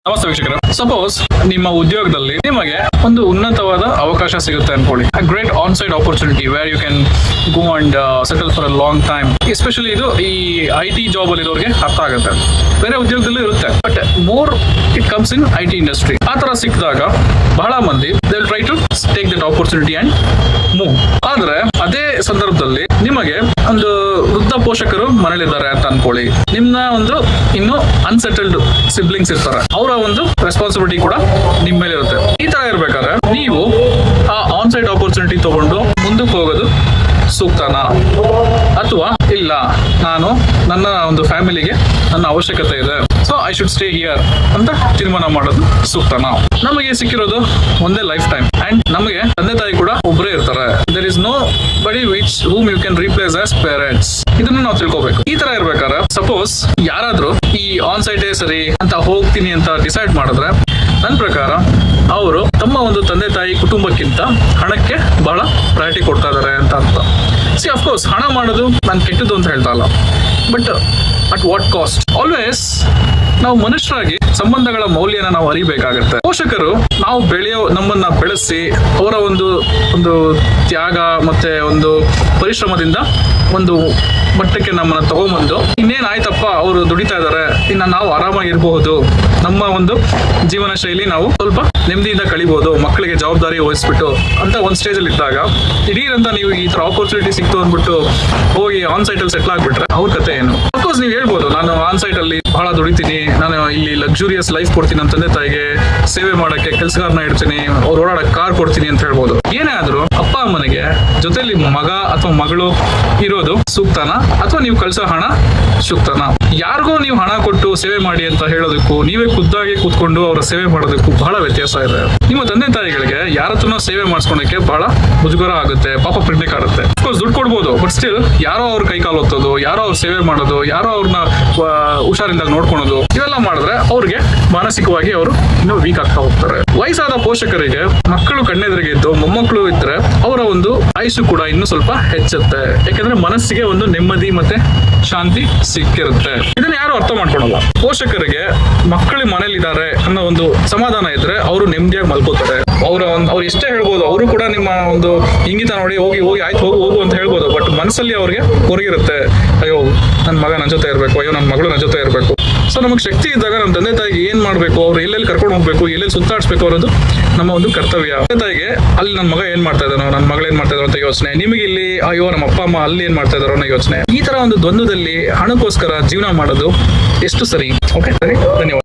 ನಮಸ್ತೆ ವೀಕ್ಷಕರೇ. ಸಪೋಸ್ ನಿಮ್ಮ ಉದ್ಯೋಗದಲ್ಲಿ ನಿಮಗೆ ಒಂದು ಉನ್ನತವಾದ ಅವಕಾಶ ಸಿಗುತ್ತೆ ಅನ್ಕೊಳ್ಳಿ. Great on site opportunity where you can go and settle for a long time. Especially ಇದು ಈ IT ಜಾಬ್ ಅಲ್ಲಿ ಇರೋರಿಗೆ ಅರ್ಥ ಆಗುತ್ತೆ. ಬೇರೆ ಉದ್ಯೋಗದಲ್ಲೂ ಇರುತ್ತೆ, but more it comes in IT industry. ಆ ತರ ಸಿಕ್ಕಿದಾಗ ಬಹಳ ಮಂದಿ they will try to take that opportunity and move. ಆದ್ರೆ ಅದೇ ಸಂದರ್ಭದಲ್ಲಿ ನಿಮಗೆ ಒಂದು ವೃದ್ಧ ಪೋಷಕರು ಮನೇಲಿದ್ದಾರೆ ಅಂತ ಅನ್ಕೊಳ್ಳಿ. ನಿಮ್ನ ಒಂದು ಇನ್ನು ಅನ್ಸೆಟಲ್ಡ್ ಸಿಬ್ಲಿಂಗ್ಸ್ ಇರ್ತಾರೆ, ಅವರ ಒಂದು ರೆಸ್ಪಾನ್ಸಿಬಿಲಿಟಿ ಕೂಡ ನಿಮ್ ಮೇಲೆ ಇರುತ್ತೆ. ಈ ತರ ಇರ್ಬೇಕಾದ್ರೆ ನೀವು ಆ ಆನ್ ಸೈಟ್ ಆಪರ್ಚುನಿಟಿ ತಗೊಂಡು ಮುಂದಕ್ಕೆ ಹೋಗೋದು ಸೂಕ್ತನಾ, ಅಥವಾ ಇಲ್ಲ ನಾನು ನನ್ನ ಒಂದು ಫ್ಯಾಮಿಲಿಗೆ ನನ್ನ ಅವಶ್ಯಕತೆ ಇದೆ, so I should stay here ಅಂತ ತೀರ್ಮಾನ ಮಾಡೋದು ಸೂಕ್ತನಾ? ನಮಗೆ ಸಿಕ್ಕಿರೋದು ಒಂದೇ ಲೈಫ್ ಟೈಮ್ ಅಂಡ್ ನಮಗೆ ತಂದೆ ತಾಯಿ ಕೂಡ ಒಬ್ಬರೇ ಇರ್ತಾರೆ. There is nobody which whom you can replace as parents. ಇದನ್ನ ನಾವು ತಿಳ್ಕೊಬೇಕು. ಈ ತರ ಇರ್ಬೇಕಾದ್ರೆ ಸಪೋಸ್ ಯಾರಾದ್ರೂ ಈ ಆನ್ ಸೈಟೇ ಸರಿ ಅಂತ ಹೋಗ್ತೀನಿ ಅಂತ ಡಿಸೈಡ್ ಮಾಡಿದ್ರೆ ನನ್ನ ಪ್ರಕಾರ ಅವರು ತಮ್ಮ ಒಂದು ತಂದೆ ತಾಯಿ ಕುಟುಂಬಕ್ಕಿಂತ ಹಣಕ್ಕೆ ಬಹಳ ಪ್ರಯಾರಿಟಿ ಕೊಡ್ತಾ ಇದಾರೆ ಅಂತ ಅರ್ಥ. ಸಿ ಅಫ್ಕೋರ್ಸ್ ಹಣ ಮಾಡೋದು ನಾನು ಕೆಟ್ಟದ್ದು ಅಂತ ಹೇಳ್ತಾ ಇಲ್ಲ, but at what cost? Always ನಾವು ಮನುಷ್ಯರಾಗಿ ಸಂಬಂಧಗಳ ಮೌಲ್ಯನ ನಾವು ಅರಿಬೇಕಾಗತ್ತೆ. ಪೋಷಕರು ನಾವು ನಮ್ಮನ್ನ ಬೆಳೆಸಿ ಅವರ ಒಂದು ತ್ಯಾಗ ಮತ್ತೆ ಒಂದು ಪರಿಶ್ರಮದಿಂದ ಒಂದು ಮಟ್ಟಕ್ಕೆ ನಮ್ಮನ್ನ ತಗೊಂಬಂದು ಇನ್ನೇನ್ ಆಯ್ತಪ್ಪ ಅವರು ದುಡಿತಾ ಇದಾರೆ, ಇನ್ನ ನಾವು ಆರಾಮಾಗಿರ್ಬಹುದು, ನಮ್ಮ ಒಂದು ಜೀವನ ಶೈಲಿ ನಾವು ಸ್ವಲ್ಪ ನೆಮ್ಮದಿಯಿಂದ ಕಳಿಬಹುದು, ಮಕ್ಕಳಿಗೆ ಜವಾಬ್ದಾರಿ ವಹಿಸ್ಬಿಟ್ಟು ಅಂತ ಒಂದ್ ಸ್ಟೇಜ್ ಅಲ್ಲಿ ಇದ್ದಾಗ ದಿಢೀರಂತ ನೀವು ಈ ತರ ಆಪರ್ಚುನಿಟಿ ಸಿಕ್ತು ಅಂದ್ಬಿಟ್ಟು ಹೋಗಿ ಆನ್ ಸೈಟ್ ಅಲ್ಲಿ ಸೆಟ್ಲ್ ಆಗ್ಬಿಟ್ರೆ ಅವ್ರ ಕತೆ ಏನು? ಅಫ್ಕೋರ್ಸ್ ನೀವು ಹೇಳ್ಬೋದು, ನಾನು ಆನ್ ಸೈಟ್ ಅಲ್ಲಿ ಬಹಳ ದುಡಿತೀನಿ, ನಾನು ಇಲ್ಲಿ ಲಕ್ಸುರಿಯಸ್ ಲೈಫ್ ಕೊಡ್ತೀನಿ ನಮ್ಮ ತಂದೆ ತಾಯಿಗೆ, ಸೇವೆ ಮಾಡಕ್ಕೆ ಕೆಲಸಗಾರನ ಇಡ್ತೀನಿ, ಅವ್ರು ಓಡಾಡಕ್ಕೆ ಕಾರ್ ಕೊಡ್ತೀನಿ ಅಂತ ಹೇಳ್ಬೋದು. ಏನೇ ಆದ್ರೂ ಅಪ್ಪ ಅಮ್ಮನಿಗೆ ಜೊತೆಲಿ ಮಗ ಅಥವಾ ಮಗಳು ಇರೋದು ಸೂಕ್ತನಾ, ಅಥವಾ ನೀವು ಕಳ್ಸೋ ಹಣ ಸೂಕ್ತನಾ? ಯಾರಿಗೋ ನೀವು ಹಣ ಕೊಟ್ಟು ಸೇವೆ ಮಾಡಿ ಅಂತ ಹೇಳೋದಕ್ಕೂ ನೀವೇ ಖುದ್ದಾಗಿ ಕೂತ್ಕೊಂಡು ಅವರ ಸೇವೆ ಮಾಡೋದಕ್ಕೂ ಬಹಳ ವ್ಯತ್ಯಾಸ ಇದೆ. ನಿಮ್ಮ ತಂದೆ ತಾಯಿಗಳಿಗೆ ಯಾರ ಹತ್ರನೋ ಸೇವೆ ಮಾಡಿಸ್ಕೊಳಕ್ಕೆ ಬಹಳ ಮುಜುಗರ ಆಗುತ್ತೆ, ಪಾಪ ಪ್ರಿಂಟೆ ಕಾಡುತ್ತೆ. ಅಫ್ಕೋರ್ಸ್ ದುಡ್ಡು ಕೊಡ್ಬೋದು, ಬಟ್ ಸ್ಟಿಲ್ ಯಾರೋ ಅವ್ರ ಕೈ ಕಾಲು ಹೊತ್ತೋದು, ಯಾರೋ ಅವ್ರ ಸೇವೆ ಮಾಡೋದು, ಯಾರೋ ಅವ್ರನ್ನ ಹುಷಾರಿಂದ ನೋಡ್ಕೊಳೋದು, ಇವೆಲ್ಲ ಮಾಡಿದ್ರೆ ಅವ್ರಿಗೆ ಮಾನಸಿಕವಾಗಿ ಅವರು ಇನ್ನೂ ವೀಕ್ ಆಗ್ತಾ ಹೋಗ್ತಾರೆ. ವಯಸ್ಸಾದ ಪೋಷಕರಿಗೆ ಮಕ್ಕಳು ಕಣ್ಣೆದುರಿಗೆ ಇದ್ದು ಮೊಮ್ಮಕ್ಕಳು ಇದ್ರೆ ಅವರ ಒಂದು ಆಯುಷು ಕೂಡ ಇನ್ನೂ ಸ್ವಲ್ಪ ಹೆಚ್ಚುತ್ತೆ. ಯಾಕಂದ್ರೆ ಮನಸ್ಸಿಗೆ ಒಂದು ನೆಮ್ಮದಿ ಮತ್ತೆ ಶಾಂತಿ ಸಿಕ್ಕಿರುತ್ತೆ. ಇದನ್ನ ಯಾರು ಅರ್ಥ ಮಾಡ್ಕೊಳಲ್ಲ. ಪೋಷಕರಿಗೆ ಮಕ್ಕಳು ಮನೇಲಿದ್ದಾರೆ ಅನ್ನೋ ಒಂದು ಸಮಾಧಾನ ಇದ್ರೆ ಅವರು ನೆಮ್ಮದಿಯಾಗಿ ಮಲ್ಕೋತಾರೆ. ಅವ್ರು ಎಷ್ಟೇ ಹೇಳ್ಬೋದು, ಅವರು ಕೂಡ ನಿಮ್ಮ ಒಂದು ಇಂಗಿತ ನೋಡಿ ಹೋಗಿ ಆಯ್ತು ಹೋಗು ಅಂತ ಹೇಳ್ಬೋದು, ಬಟ್ ಮನಸ್ಸಲ್ಲಿ ಅವ್ರಿಗೆ ಹೊರಗಿರುತ್ತೆ, ಅಯ್ಯೋ ನನ್ನ ಮಗ ನನ್ನ ಜೊತೆ ಇರಬೇಕು, ಅಯ್ಯೋ ನನ್ನ ಮಗಳು ನನ್ನ ಜೊತೆ ಇರಬೇಕು. ಸೊ ನಮಗೆ ಶಕ್ತಿ ಇದ್ದಾಗ ನಮ್ಮ ತಂದೆ ತಾಯಿಗೆ ಏನ್ ಮಾಡ್ಬೇಕು, ಅವ್ರು ಎಲ್ಲೆಲ್ಲಿ ಕರ್ಕೊಂಡು ಹೋಗ್ಬೇಕು, ಎಲ್ಲೆಲ್ಲಿ ಸುತ್ತಾಡಿಸ್ಬೇಕು ಅನ್ನೋದು ನಮ್ಮ ಒಂದು ಕರ್ತವ್ಯ. ತಂದೆ ತಾಯಿಗೆ ಅಲ್ಲಿ ನನ್ನ ಮಗ ಏನ್ ಮಾಡ್ತಾ ಇದ್ದಾನೋ, ನನ್ನ ಮಗಳು ಏನ್ ಮಾಡ್ತಾ ಇದ್ದಾರೋ ಅಂತ ಯೋಚನೆ, ನಿಮಗೆ ಇಲ್ಲಿ ಅಯ್ಯೋ ನಮ್ಮ ಅಪ್ಪ ಅಮ್ಮ ಅಲ್ಲಿ ಏನ್ ಮಾಡ್ತಾ ಇದಾರೋ ಅನ್ನೋ ಯೋಚನೆ. ಈ ತರ ಒಂದು ದ್ವಂದ್ವದಲ್ಲಿ ಹಣಕ್ಕೋಸ್ಕರ ಜೀವನ ಮಾಡೋದು ಎಷ್ಟು ಸರಿ? ಓಕೆ, ಸರಿ, ಧನ್ಯವಾದ.